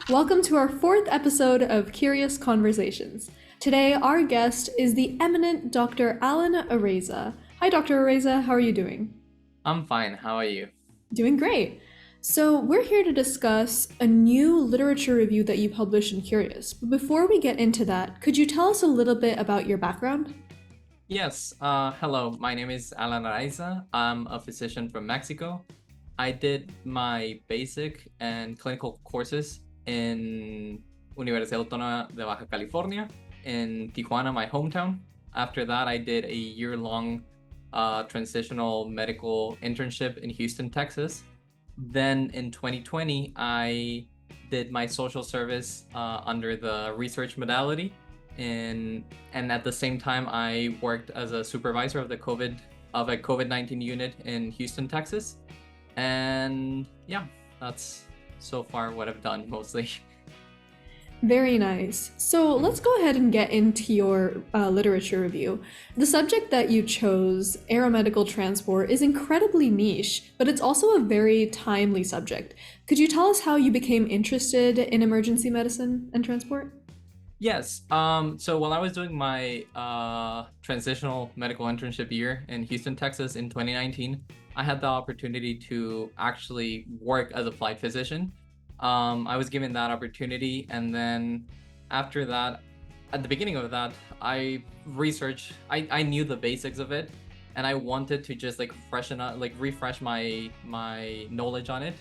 Welcome to our fourth episode of Curious Conversations. Today, our guest is the eminent Dr. Alan Araiza. Hi, Dr. Araiza, how are you doing? I'm fine. How are you? Doing great. So, we're here to discuss a new literature review that you published in Curious. But before we get into that, could you tell us a little bit about your background? Yes. Hello. My name is Alan Araiza. I'm a physician from Mexico. I did my basic and clinical courses in Universidad Autónoma de Baja California in Tijuana, my hometown. After that, I did a year-long transitional medical internship in Houston, Texas. Then in 2020, I did my social service under the research modality, and at the same time, I worked as a supervisor of a COVID-19 unit in Houston, Texas. And yeah, that's so far what I've done mostly. Very nice. So let's go ahead and get into your literature review. The subject that you chose, aeromedical transport, is incredibly niche, but it's also a very timely subject. Could you tell us how you became interested in emergency medicine and transport? Yes. So while I was doing my transitional medical internship year in Houston, Texas in 2019, I had the opportunity to actually work as a flight physician. I was given that opportunity, and then after that, at the beginning of that, I researched. I knew the basics of it, and I wanted to just like freshen up, like refresh my knowledge on it.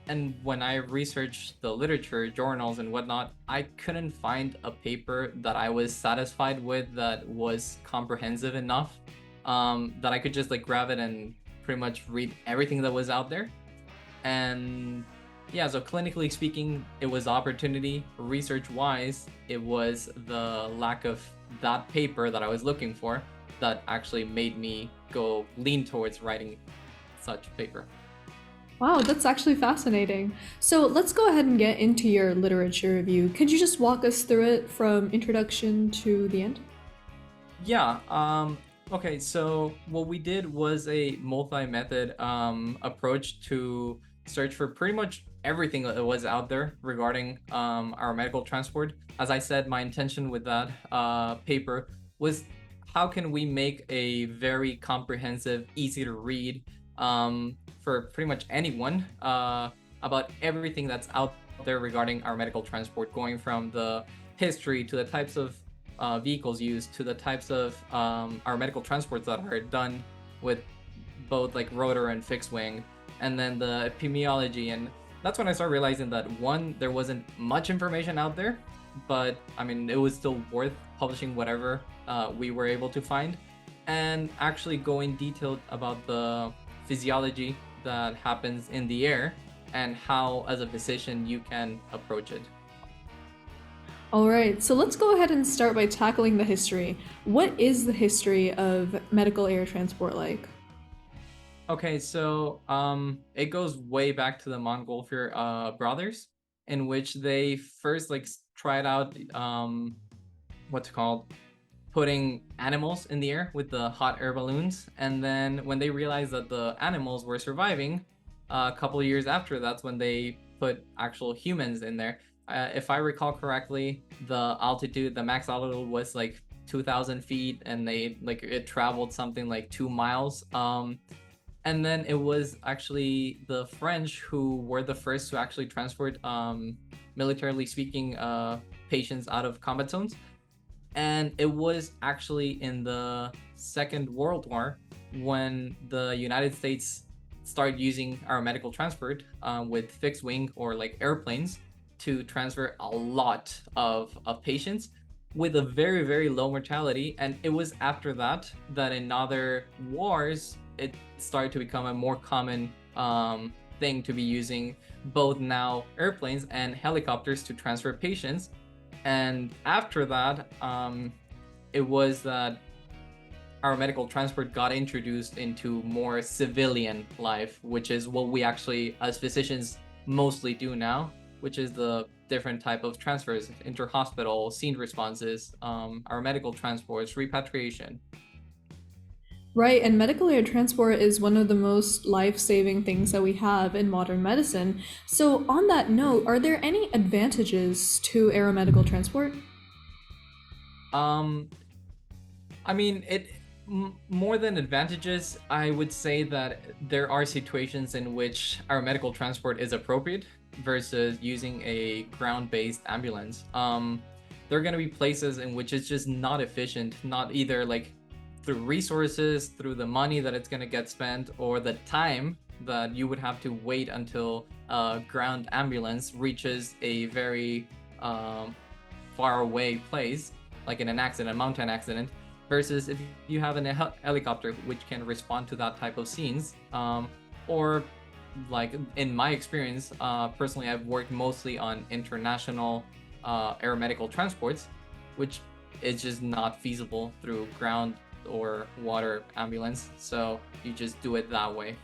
And when I researched the literature, journals, and whatnot, I couldn't find a paper that I was satisfied with that was comprehensive enough that I could just like grab it and pretty much read everything that was out there. And yeah, so clinically speaking, it was opportunity. Research wise, it was the lack of that paper that I was looking for that actually made me go lean towards writing such paper. Wow, that's actually fascinating. So let's go ahead and get into your literature review. Could you just walk us through it from introduction to the end? Yeah. Okay. So what we did was a multi-method approach to search for pretty much everything that was out there regarding our medical transport. As I said, my intention with that paper was how can we make a very comprehensive, easy to read for pretty much anyone about everything that's out there regarding our medical transport, going from the history to the types of vehicles used to the types of our medical transports that are done with both like rotor and fixed wing, and then the epidemiology. And that's when I started realizing that one, there wasn't much information out there, but I mean, it was still worth publishing whatever we were able to find, and actually go in detail about the physiology that happens in the air and how, as a physician, you can approach it. All right, so let's go ahead and start by tackling the history. What is the history of medical air transport like? Okay, so it goes way back to the Montgolfier brothers, in which they first like tried out what's it called, putting animals in the air with the hot air balloons, and then when they realized that the animals were surviving, a couple of years after, that's when they put actual humans in there. If I recall correctly, the max altitude was like 2,000 feet, and they like it traveled something like 2 miles. And then it was actually the French who were the first to actually transport, militarily speaking, patients out of combat zones. And it was actually in the Second World War when the United States started using our medical transport with fixed wing or like airplanes to transfer a lot of patients with a very, very low mortality. And it was after that that in other wars, it started to become a more common thing to be using both now airplanes and helicopters to transfer patients. And after that, it was that our medical transport got introduced into more civilian life, which is what we actually, as physicians, mostly do now, which is the different type of transfers, inter-hospital, scene responses, our medical transports, repatriation. Right, and medical air transport is one of the most life-saving things that we have in modern medicine. So, on that note, are there any advantages to aeromedical transport? Um, I mean, more than advantages, I would say that there are situations in which our medical transport is appropriate versus using a ground-based ambulance. There are going to be places in which it's just not efficient, not either like through resources, through the money that it's going to get spent, or the time that you would have to wait until a ground ambulance reaches a very far away place, like in an accident, a mountain accident, versus if you have a helicopter which can respond to that type of scenes, or like in my experience, personally, I've worked mostly on international aeromedical transports, which is just not feasible through ground or water ambulance. So you just do it that way.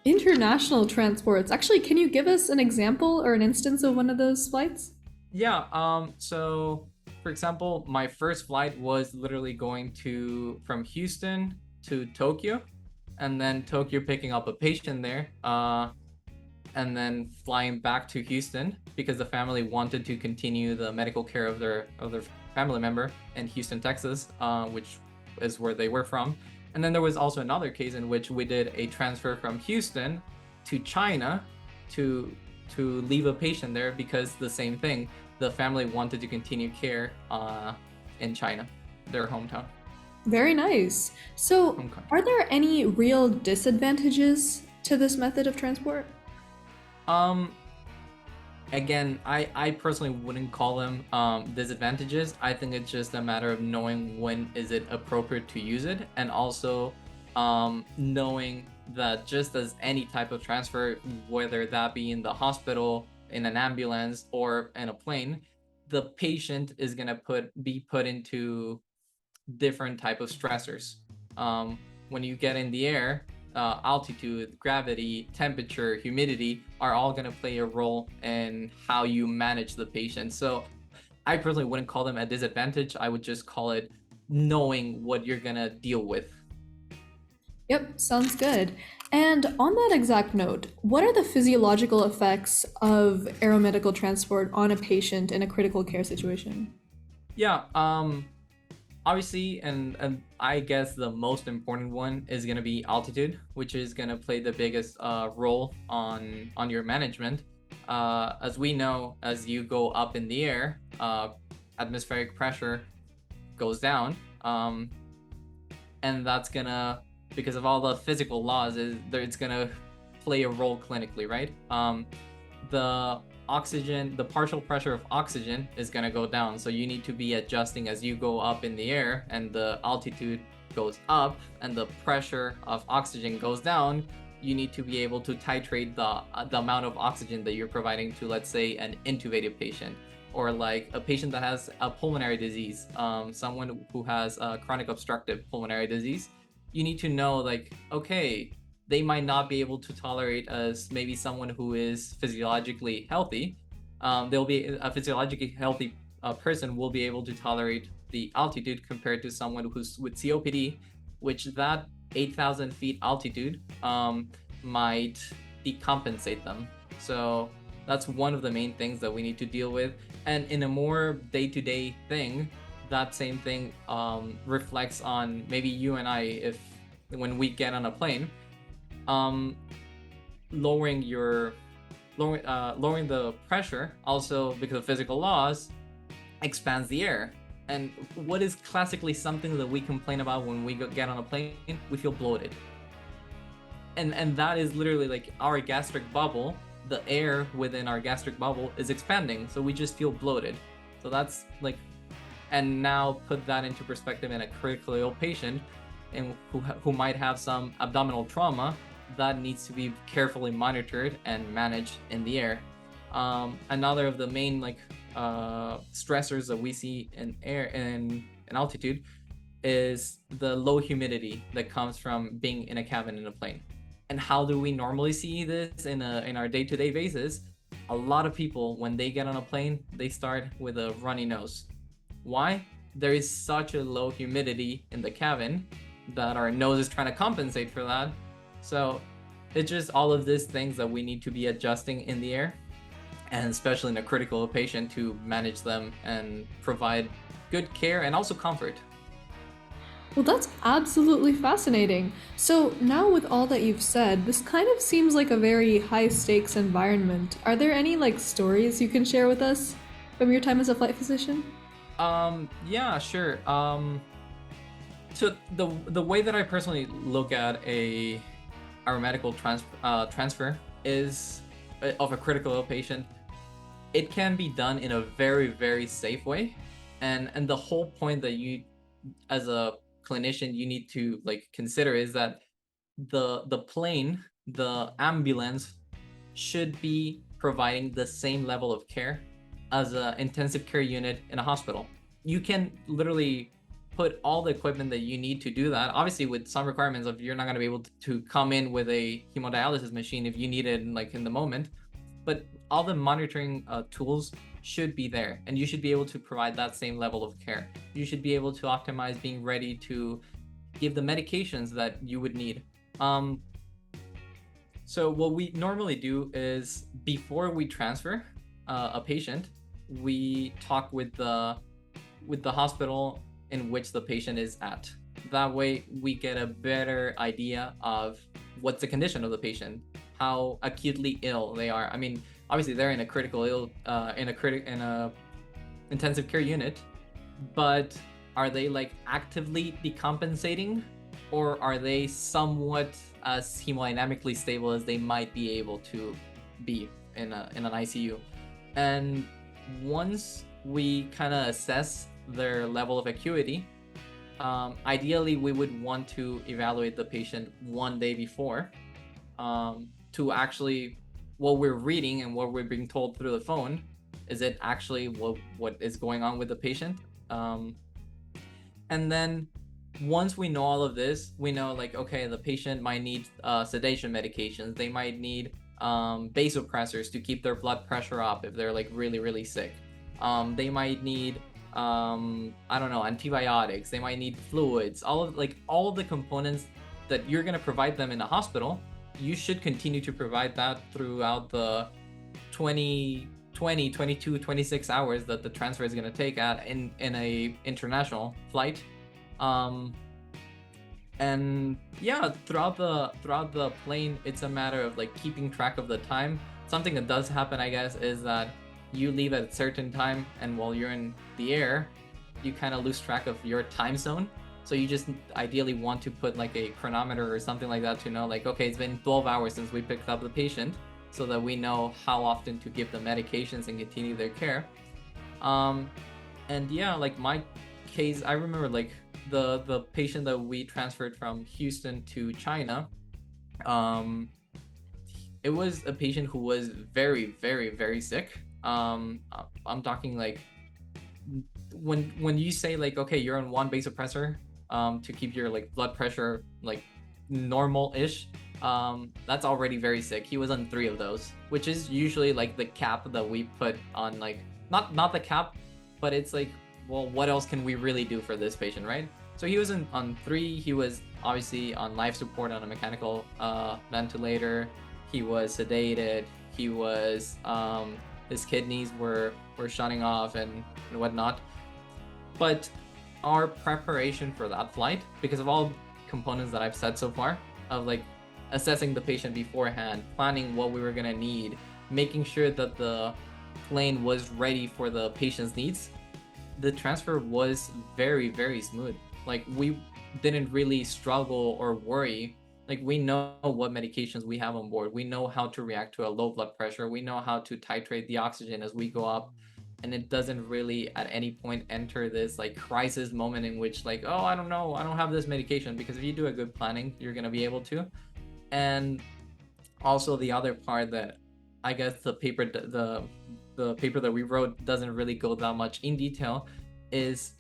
International transports. Actually, can you give us an example or an instance of one of those flights? Yeah. So for example, my first flight was literally going to from Houston to Tokyo, and then Tokyo picking up a patient there, and then flying back to Houston because the family wanted to continue the medical care of their family member in Houston, Texas, which is where they were from. And then there was also another case in which we did a transfer from Houston to China to leave a patient there because the same thing, the family wanted to continue care in China, their hometown, Very nice. So, home country. are there any real disadvantages to this method of transport? Um, Again, I personally wouldn't call them disadvantages. I think it's just a matter of knowing when is it appropriate to use it, and also knowing that just as any type of transfer, whether that be in the hospital, in an ambulance, or in a plane, the patient is gonna be put into different type of stressors. When you get in the air, altitude, gravity, temperature, humidity are all going to play a role in how you manage the patient. So I personally wouldn't call them a disadvantage. I would just call it knowing what you're going to deal with. Yep, sounds good. And on that exact note, what are the physiological effects of aeromedical transport on a patient in a critical care situation? Yeah, obviously, and I guess the most important one is going to be altitude, which is going to play the biggest role on your management. As we know, as you go up in the air, atmospheric pressure goes down, and that's gonna, because of all the physical laws, it's gonna play a role clinically, right? The oxygen, the partial pressure of oxygen is going to go down. So you need to be adjusting as you go up in the air and the altitude goes up and the pressure of oxygen goes down. You need to be able to titrate the amount of oxygen that you're providing to, let's say, an intubated patient, or like a patient that has a pulmonary disease, someone who has a chronic obstructive pulmonary disease. You need to know, like, okay, they might not be able to tolerate as maybe someone who is physiologically healthy. They'll be a physiologically healthy person will be able to tolerate the altitude compared to someone who's with COPD, which that 8,000 feet altitude might decompensate them. So that's one of the main things that we need to deal with. And in a more day-to-day thing, that same thing reflects on maybe you and I, if when we get on a plane, lowering the pressure also because of physical laws expands the air. And what is classically something that we complain about when we get on a plane? We feel bloated. And that is literally like our gastric bubble, the air within our gastric bubble is expanding, so we just feel bloated. So that's like, and now put that into perspective in a critically ill patient and who might have some abdominal trauma that needs to be carefully monitored and managed in the air. Another of the main stressors that we see in air in altitude is the low humidity that comes from being in a cabin in a plane. And how do we normally see this in our day-to-day basis? A lot of people, when they get on a plane, they start with a runny nose. Why? There is such a low humidity in the cabin that our nose is trying to compensate for that. So it's just all of these things that we need to be adjusting in the air, and especially in a critical patient, to manage them and provide good care and also comfort. Well, that's absolutely fascinating. So, now with all that you've said, this kind of seems like a very high stakes environment. Are there any like stories you can share with us from your time as a flight physician? Yeah, sure. So the way that I personally look at a aeromedical transfer is of a critical ill patient. It can be done in a very, very safe way, and the whole point that you, as a clinician, you need to like consider is that the plane, the ambulance, should be providing the same level of care as an intensive care unit in a hospital. You can literally put all the equipment that you need to do that, obviously with some requirements of you're not going to be able to come in with a hemodialysis machine if you need it like in the moment, but all the monitoring tools should be there, and you should be able to provide that same level of care. You should be able to optimize being ready to give the medications that you would need. um, so what we normally do is, before we transfer a patient, we talk with the hospital in which the patient is at. That way, we get a better idea of what's the condition of the patient, how acutely ill they are. I mean, obviously they're in a critical ill, in a intensive care unit, but are they like actively decompensating, or are they somewhat as hemodynamically stable as they might be able to be in an ICU? And once we kind of assess their level of acuity, ideally we would want to evaluate the patient one day before, to actually, what we're reading and what we're being told through the phone, is it actually what is going on with the patient? And then once we know all of this, we know like, okay, the patient might need sedation medications. They might need vasopressors to keep their blood pressure up if they're like really, really sick. They might need I don't know, antibiotics. They might need fluids. All of the components that you're going to provide them in a hospital, you should continue to provide that throughout the 20, 22, 26 hours that the transfer is going to take at in a international flight. um and yeah, throughout the plane, it's a matter of like keeping track of the time. Something that does happen, I guess, is that you leave at a certain time, and while you're in the air, you kind of lose track of your time zone. So you just ideally want to put like a chronometer or something like that to know like, okay, it's been 12 hours since we picked up the patient, so that we know how often to give them medications and continue their care. um and yeah, like my case, I remember like the patient that we transferred from Houston to China. um it was a patient who was very, very, very sick. I'm talking like, when you say like, okay, you're on one vasopressor to keep your like blood pressure like normal-ish, that's already very sick. He was on 3 of those, which is usually like the cap that we put on, like, not the cap, but it's like, well, what else can we really do for this patient, right? So he was on 3. He was obviously on life support on a mechanical ventilator. He was sedated. He was his kidneys were shutting off and whatnot. But our preparation for that flight, because of all components that I've said so far, of like assessing the patient beforehand, planning what we were gonna need, making sure that the plane was ready for the patient's needs, the transfer was very, very smooth. Like, we didn't really struggle or worry. Like, we know what medications we have on board. We know how to react to a low blood pressure. We know how to titrate the oxygen as we go up. And it doesn't really at any point enter this like crisis moment in which like, oh, I don't know, I don't have this medication. Because if you do a good planning, you're going to be able to. And also the other part that I guess the paper that we wrote doesn't really go that much in detail is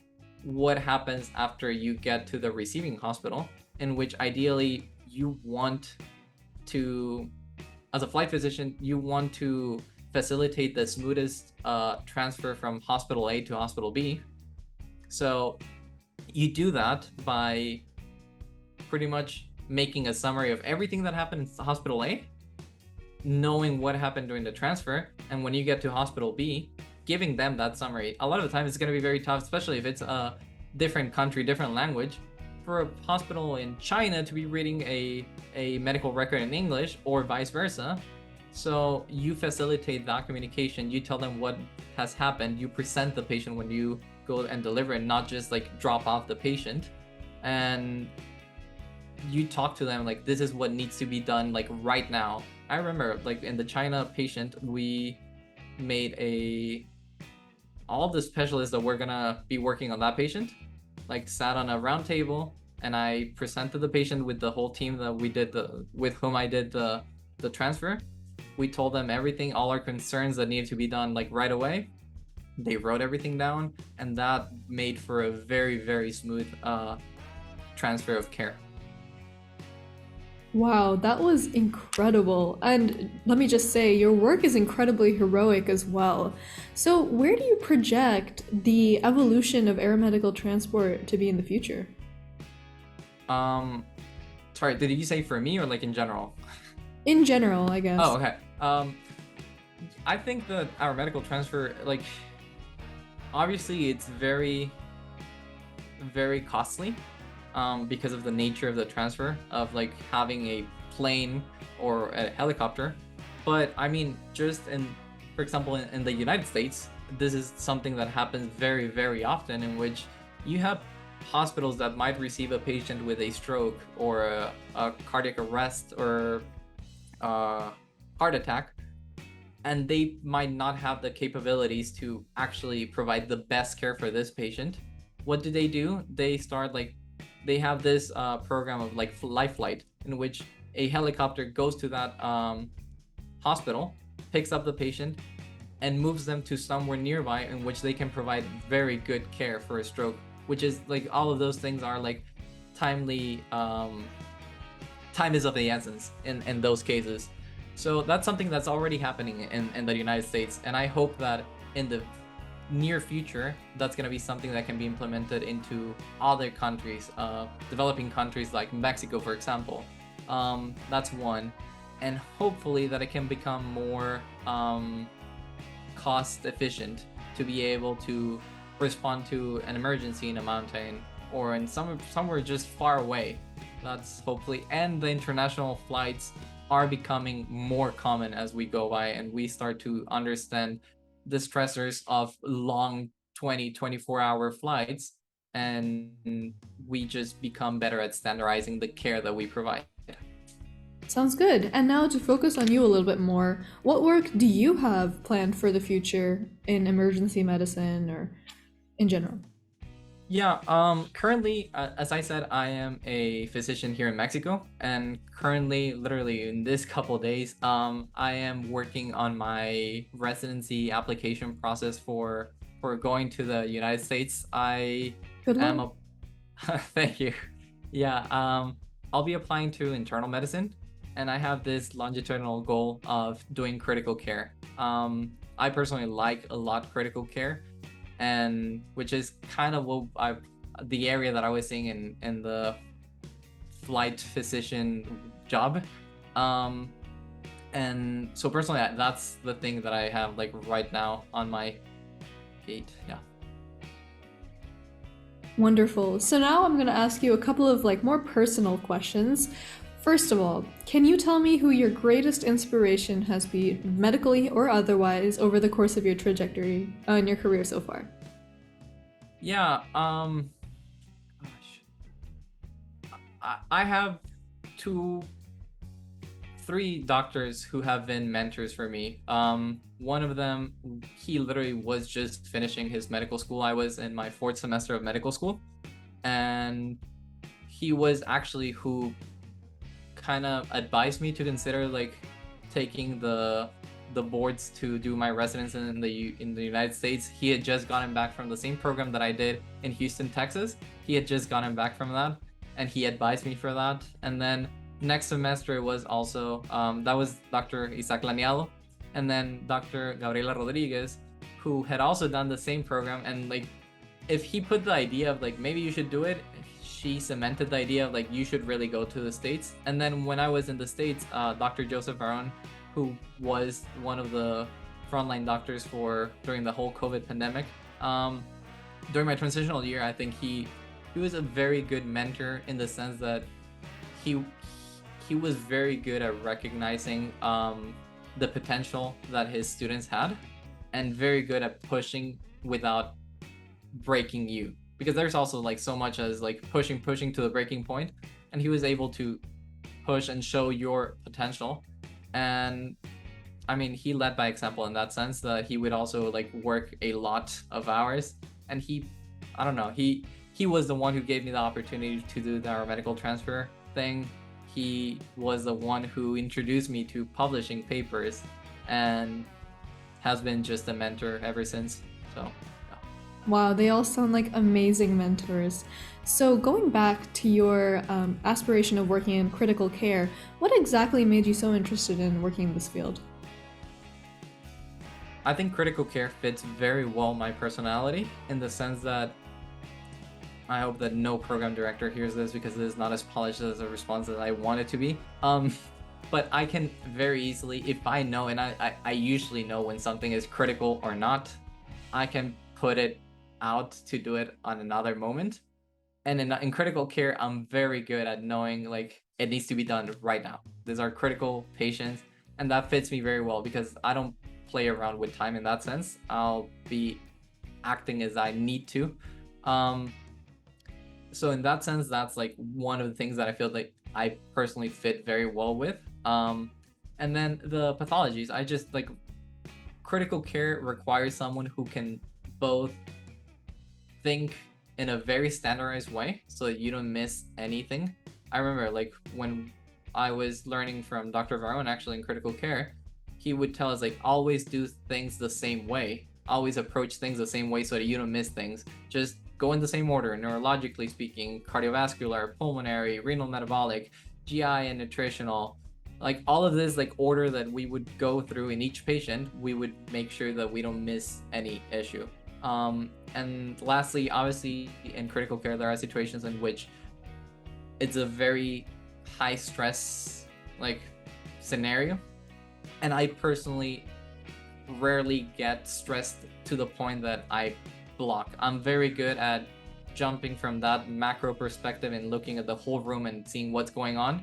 what happens after you get to the receiving hospital, in which ideally you want to, as a flight physician, you want to facilitate the smoothest transfer from hospital A to hospital B. So you do that by pretty much making a summary of everything that happened in hospital A, knowing what happened during the transfer, and when you get to hospital B, giving them that summary. A lot of the time it's going to be very tough, especially if it's a different country, different language, for a hospital in China to be reading a medical record in English or vice versa. So you facilitate that communication, you tell them what has happened, you present the patient when you go and deliver, and not just like drop off the patient. And you talk to them like, this is what needs to be done like right now. I remember like in the China patient, we made all the specialists that were gonna be working on that patient like sat on a round table, and I presented the patient with the whole team that we did with whom I did the transfer. We told them everything, all our concerns that needed to be done like right away. They wrote everything down, and that made for a very, very smooth transfer of care. Wow, that was incredible. And let me just say, your work is incredibly heroic as well. So, where do you project the evolution of aeromedical transport to be in the future? Um, Sorry, did you say for me or like in general? In general, I guess. Oh, okay. I think that our medical transfer, like, obviously it's very, very costly, because of the nature of the transfer of like having a plane or a helicopter. But I mean, just for example, in the United States, this is something that happens very, very often, in which you have hospitals that might receive a patient with a stroke or a cardiac arrest or heart attack, and they might not have the capabilities to actually provide the best care for this patient. What do? They have this program of like life flight, in which a helicopter goes to that hospital, picks up the patient, and moves them to somewhere nearby in which they can provide very good care for a stroke, which is like all of those things are like timely. Time is of the essence in those cases. So that's something that's already happening in the United States, and I hope that in the near future that's going to be something that can be implemented into other countries, developing countries like Mexico, for example. That's one, and hopefully that it can become more cost efficient to be able to respond to an emergency in a mountain or in somewhere just far away. That's hopefully, and the international flights are becoming more common as we go by, and we start to understand the stressors of long 24-hour flights, and we just become better at standardizing the care that we provide. Sounds good. And now to focus on you a little bit more, what work do you have planned for the future in emergency medicine or in general? Yeah, currently, as I said, I am a physician here in Mexico, and currently, literally in this couple days, I am working on my residency application process for going to the United States. I Good am luck. thank you. Yeah, I'll be applying to internal medicine, and I have this longitudinal goal of doing critical care. I personally like a lot critical care, and which is kind of the area that I was seeing in the flight physician job. And so personally, that's the thing that I have like right now on my gate. Yeah. Wonderful. So now I'm going to ask you a couple of like more personal questions. First of all, can you tell me who your greatest inspiration has been, medically or otherwise, over the course of your trajectory in your career so far? Yeah, I have three doctors who have been mentors for me. One of them, he literally was just finishing his medical school. I was in my 4th semester of medical school, and he was actually who kind of advised me to consider like taking the boards to do my residence in the United States. He had just gotten back from the same program that I did in Houston, Texas. He had just gotten back from that, and he advised me for that. And then next semester was also that was Dr. Isaac Laniado, and then Dr. Gabriela Rodriguez, who had also done the same program. And like, if he put the idea of like maybe you should do it, she cemented the idea of like you should really go to the States. And then when I was in the States, Dr. Joseph Varon, who was one of the frontline doctors for during the whole COVID pandemic, during my transitional year, I think he was a very good mentor in the sense that he he was very good at recognizing the potential that his students had, and very good at pushing without breaking you, because there's also like so much as like pushing to the breaking point, and he was able to push and show your potential. And I mean, he led by example in that sense, that he would also like work a lot of hours, and I don't know, he was the one who gave me the opportunity to do the Aeromedical transfer thing. He was the one who introduced me to publishing papers, and has been just a mentor ever since. So yeah. Wow, they all sound like amazing mentors. So, going back to your aspiration of working in critical care, what exactly made you so interested in working in this field? I think critical care fits very well my personality, in the sense that I hope that no program director hears this, because it is not as polished as a response as I want it to be. But I can very easily, if I know, and I usually know when something is critical or not, I can put it out to do it on another moment. And in critical care, I'm very good at knowing like it needs to be done right now. These are critical patients, and that fits me very well because I don't play around with time in that sense. I'll be acting as I need to. So in that sense, that's like one of the things that I feel like I personally fit very well with. And then the pathologies, I just like critical care requires someone who can both think in a very standardized way so that you don't miss anything. I remember like when I was learning from Dr. Varon actually in critical care, he would tell us like always do things the same way, always approach things the same way so that you don't miss things. Just go in the same order, neurologically speaking, cardiovascular, pulmonary, renal, metabolic, GI, and nutritional. Like all of this like order that we would go through in each patient, we would make sure that we don't miss any issue. And lastly, obviously in critical care, there are situations in which it's a very high stress like scenario. And I personally rarely get stressed to the point that I block. I'm very good at jumping from that macro perspective and looking at the whole room and seeing what's going on,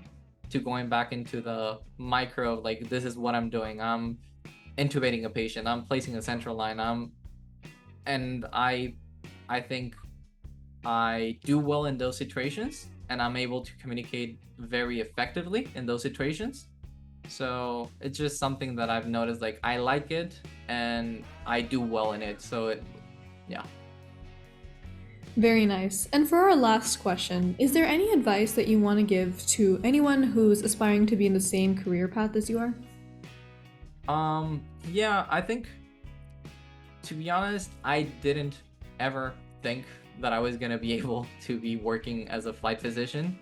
to going back into the micro of like, this is what I'm doing. I'm intubating a patient, I'm placing a central line, and I think I do well in those situations, and I'm able to communicate very effectively in those situations. So it's just something that I've noticed, like I like it and I do well in it. So yeah. Very nice. And for our last question, is there any advice that you want to give to anyone who's aspiring to be in the same career path as you are? Yeah, I think, to be honest, I didn't ever think that I was gonna be able to be working as a flight physician.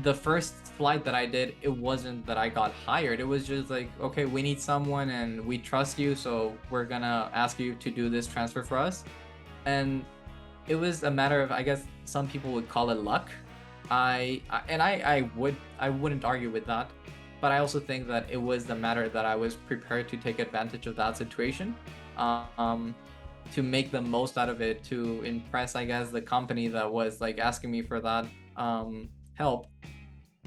The first flight that I did, it wasn't that I got hired. It was just like, okay, we need someone and we trust you, so we're gonna ask you to do this transfer for us. And it was a matter of, I guess some people would call it luck. I wouldn't argue with that, but I also think that it was the matter that I was prepared to take advantage of that situation, to make the most out of it, to impress, I guess, the company that was like asking me for that help.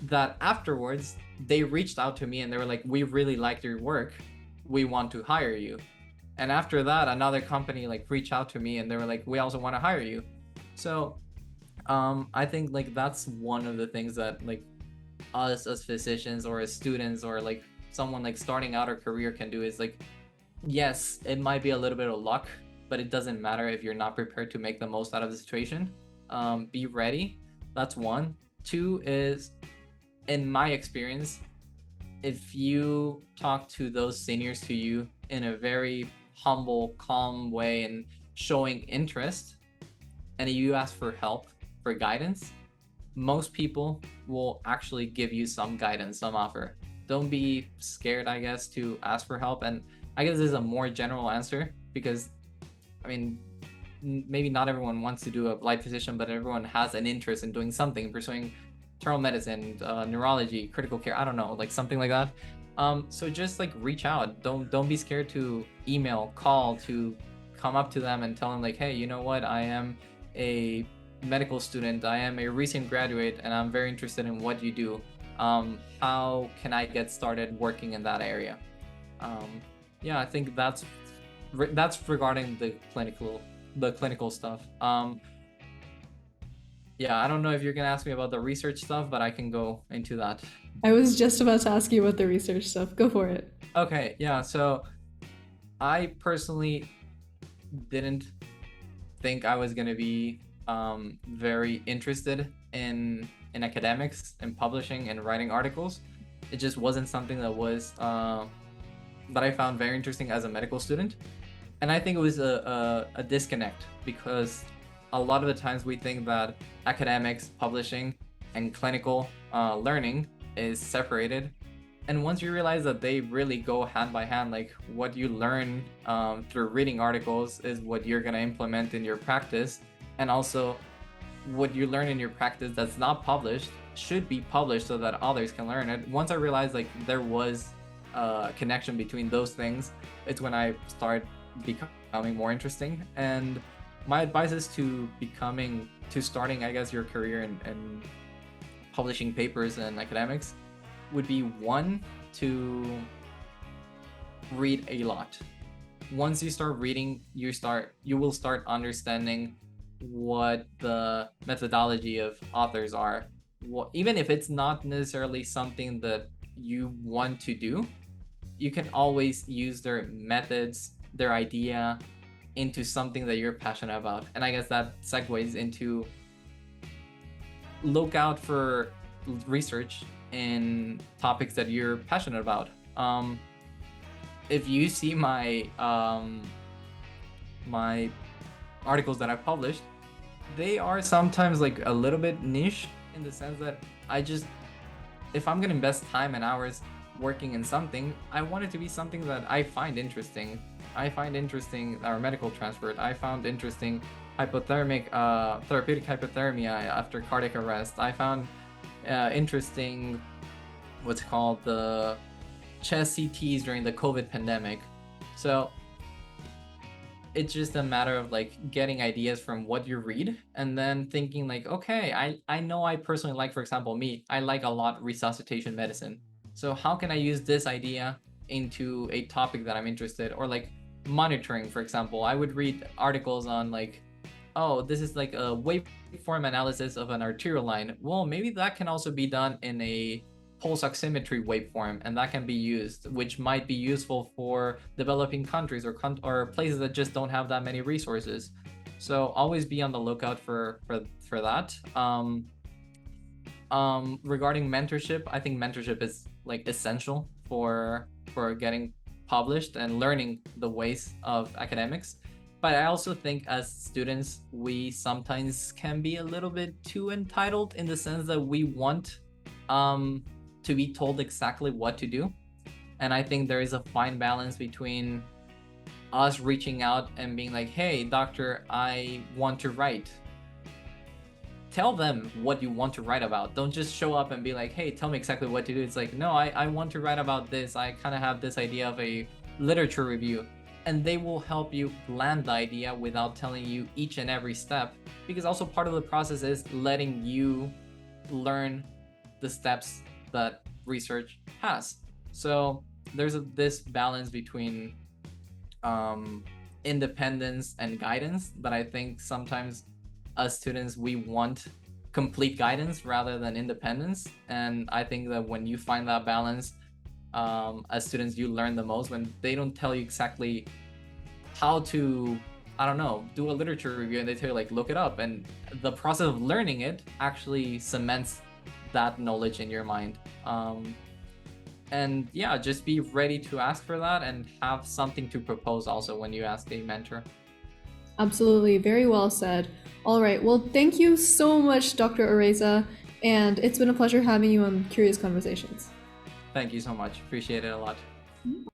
That afterwards they reached out to me and they were like, we really liked your work, we want to hire you. And after that, another company like reached out to me and they were like, we also want to hire you. So I think like that's one of the things that like us as physicians or as students or like someone like starting out a career can do, is like, yes, it might be a little bit of luck, but it doesn't matter if you're not prepared to make the most out of the situation. Be ready. That's one. Two is, in my experience, if you talk to those seniors to you in a very humble, calm way and showing interest, and you ask for help, for guidance, most people will actually give you some guidance, some offer. Don't be scared, I guess, to ask for help. And I guess this is a more general answer because, I mean, maybe not everyone wants to do a light physician, but everyone has an interest in doing something, pursuing internal medicine, neurology, critical care, I don't know, like something like that. So just like reach out. Don't be scared to email, call, to come up to them and tell them like, hey, you know what, I am a medical student, I am a recent graduate, and I'm very interested in what you do. How can I get started working in that area? Yeah, I think that's regarding the clinical stuff. Yeah, I don't know if you're gonna ask me about the research stuff, but I can go into that. I was just about to ask you about the research stuff. Go for it. Okay, yeah, so I personally didn't think I was gonna be very interested in academics and publishing and writing articles. It just wasn't something that was that I found very interesting as a medical student. And I think it was a disconnect, because a lot of the times we think that academics, publishing, and clinical learning is separated. And once you realize that they really go hand by hand, like what you learn through reading articles is what you're going to implement in your practice. And also what you learn in your practice that's not published should be published so that others can learn it. Once I realized like there was a connection between those things, it's when I started becoming more interesting. And my advice is to starting, I guess, your career in publishing papers and academics would be, one, to read a lot. Once you start reading, you will start understanding what the methodology of authors are. Even if it's not necessarily something that you want to do, you can always use their methods, their idea, into something that you're passionate about. And I guess that segues into look out for research in topics that you're passionate about. If you see my my articles that I published, they are sometimes like a little bit niche, in the sense that if I'm gonna invest time and hours working in something, I want it to be something that I find interesting. I find interesting aeromedical transport. I found interesting therapeutic hypothermia after cardiac arrest. I found interesting the chest CTs during the COVID pandemic. So it's just a matter of like getting ideas from what you read, and then thinking like, okay, I know I personally like, for example, I like a lot resuscitation medicine. So how can I use this idea into a topic that I'm interested, or like monitoring, for example. I would read articles on like, oh, this is like a waveform analysis of an arterial line. Well, maybe that can also be done in a pulse oximetry waveform, and that can be used, which might be useful for developing countries or places that just don't have that many resources. So always be on the lookout for that. Regarding mentorship, I think mentorship is like essential for getting published and learning the ways of academics. But I also think as students, we sometimes can be a little bit too entitled, in the sense that we want to be told exactly what to do. And I think there is a fine balance between us reaching out and being like, hey, doctor, I want to write. Tell them what you want to write about. Don't just show up and be like, hey, tell me exactly what to do. It's like, no, I want to write about this. I kind of have this idea of a literature review. And they will help you land the idea without telling you each and every step. Because also part of the process is letting you learn the steps that research has. So there's this balance between independence and guidance that I think sometimes as students, we want complete guidance rather than independence. And I think that when you find that balance, as students, you learn the most when they don't tell you exactly how to, I don't know, do a literature review, and they tell you like, look it up. And the process of learning it actually cements that knowledge in your mind. And yeah, just be ready to ask for that and have something to propose also when you ask a mentor. Absolutely, very well said. All right, well, thank you so much, Dr. Araiza, and it's been a pleasure having you on Curious Conversations. Thank you so much. Appreciate it a lot.